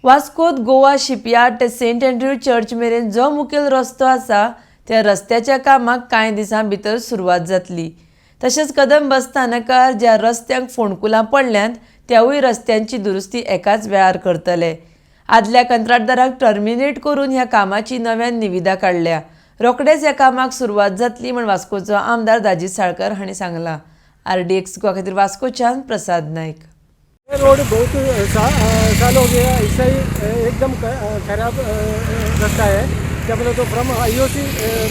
वास्कोत Goa shipyard ते Saint Andrew church मेरेन जो मुखेल रस्तो आसा त्या रस्त्याच्या कामाक कांय दिसां भितर सुरवात जातली। तशेंच कदंब बस स्थानकार ज्या रस्त्यांक फोंडकुलां पडल्यांत त्यावूय रस्त्यांची दुरुस्ती एकाच वेळार करतले। आदल्या कंत्राटदाराक टर्मिनेट करून ह्या कामाची नव्यान निविदा काडल्या। रोखडेच ह्या कामाक सुरवात जातली म्हण वास्कोचो आमदार दाजी साळकर हांणी सांगलां। RDXGOA खातीर वास्कोच्यान प्रसाद नायक। रोड बहुत साल हो गया, इससे एकदम खराब रास्ता है। जब तो from IOC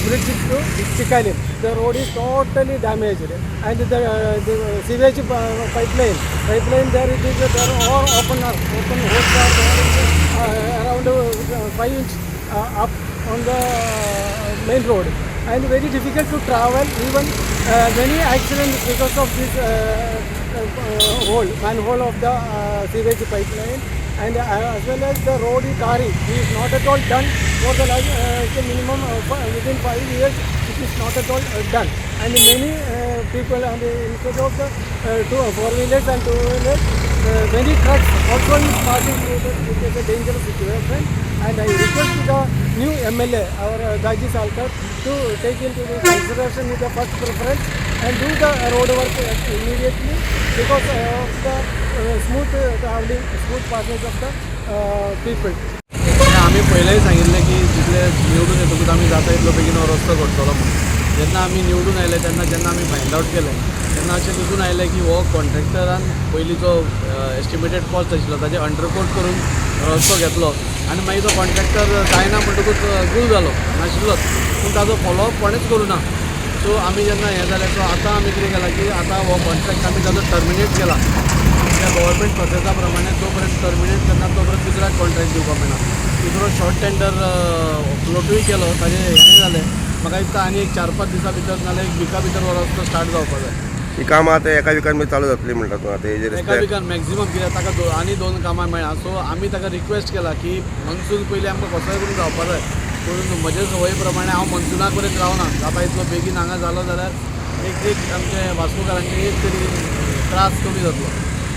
bridge to Konkani, the road is totally damaged, and the sewage pipeline there it is there all open holes are there, around 5 inch up on the main road, and very difficult to travel. Even many accidents because of this manhole of the sewage pipeline, and as well as the road is tarring. It is not at all done for the minimum within 5 years. It is not at all done, and many people, and instead of the 4-wheelers and 2-wheelers, many trucks also is passing through this. It is a dangerous situation, and I request to the new MLA, our Daji Salkar, to take into consideration with the first preference and do the road work immediately, because of the smooth traveling, smooth passage of the people. आम्ही पहिलेही सांगितले की जितले निवडून येतो की आम्ही जाता येतलो बेगीन रस्तो करतलो म्हणून। जेन्ना आम्ही निवडून आयले तेन्ना जेन्ना आम्ही फायंड आउट केले तेन्ना अशें दिसून आयलें की हो कॉन्ट्रॅक्टरान पयलीं जो एस्टिमेटेड कॉस्ट आशिल्लो ताजे अंडरकोट करून रस्तो घेतलो, आनी मागीर तो कॉन्ट्रॅक्टर जायना म्हणटकूच गूल जालो नाशिल्लोच, पूण ताजो फॉलोअप कोणेच करूना। सो आमी जेन्ना हें जालें सो आतां आमी कितें केलां की आतां हो कॉन्ट्रॅक्ट आमी ताजो टर्मिनेट केला। त्या गव्हर्मेंट प्रोसेसा प्रमाणे जो पर्यंत टर्मिनेट करना तो पर्यंत दुसऱ्याक कॉन्ट्रॅक्ट दिवपाक मेळना। दुसरो शॉर्ट टेंडर फ्लोटूय केलो, ताजें हेंय जालें। म्हाका दिसता आनी एक 4-5 दिसां भितर नाल्यार एक विका भितर हो रस्तो स्टार्ट जावपाक जाय। ही कामां आतां एका विकान भितर चालू जातली म्हणटा तूं आतां हेजेर एका विकान मॅक्झिमम कित्याक ताका आनी 2 कामां मेळ्ळा। सो आमी ताका रिक्वेस्ट केला की मनसून पयलीं आमकां कसोय करून जावपाक जाय, पूण म्हजे संवय प्रमाणे हांव मनसुना पर्यंत रावना। जाता इतलो बेगीन हांगा जालो जाल्यार एक आमचे वास्कोकारांचे एक तरी त्रास कमी जातलो।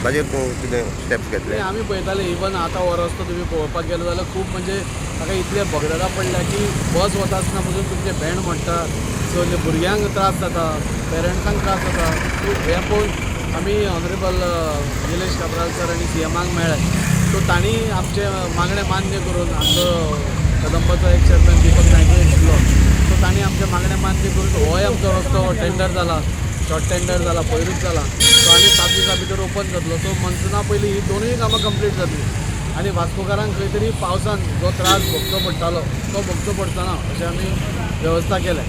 ताजेर तूं कितें स्टेप्स घेतले? आमी पळयताले इवन आतां हो रस्तो तुमी पळोवपाक गेलो जाल्यार खूब म्हणजे ताका इतले भगदारा पडल्या की बस वता आसतना पसून तुमचे बँड म्हणटा, सो भुरग्यांक त्रास जाता, पेरंट्सांक त्रास जाता। सो हें पळोवन आमी ऑनरेबल निलेश काब्राल सर आनी CMाक मेळ्ळे, सो तांणी आमचे मागणें मान्य करून आमचो कदंबाचो एक चेअरमॅन दीपक नायकूय आशिल्लो, सो तांणी आमचे मागणें मान्य करून होय आमचो रस्तो टेंडर जाला, शॉर्ट टेंडर जाला, पयरूच जाला। सो आनी 7 दिसां भितर ओपन जातलो। सो मनसुना पयलीं ही 2य कामां कंप्लीट जातली, आनी वास्कोकारांक खंय तरी पावसान जो त्रास भोगचो पडटालो तो भोगचो पडचो ना अशें आमी वेवस्था केल्या।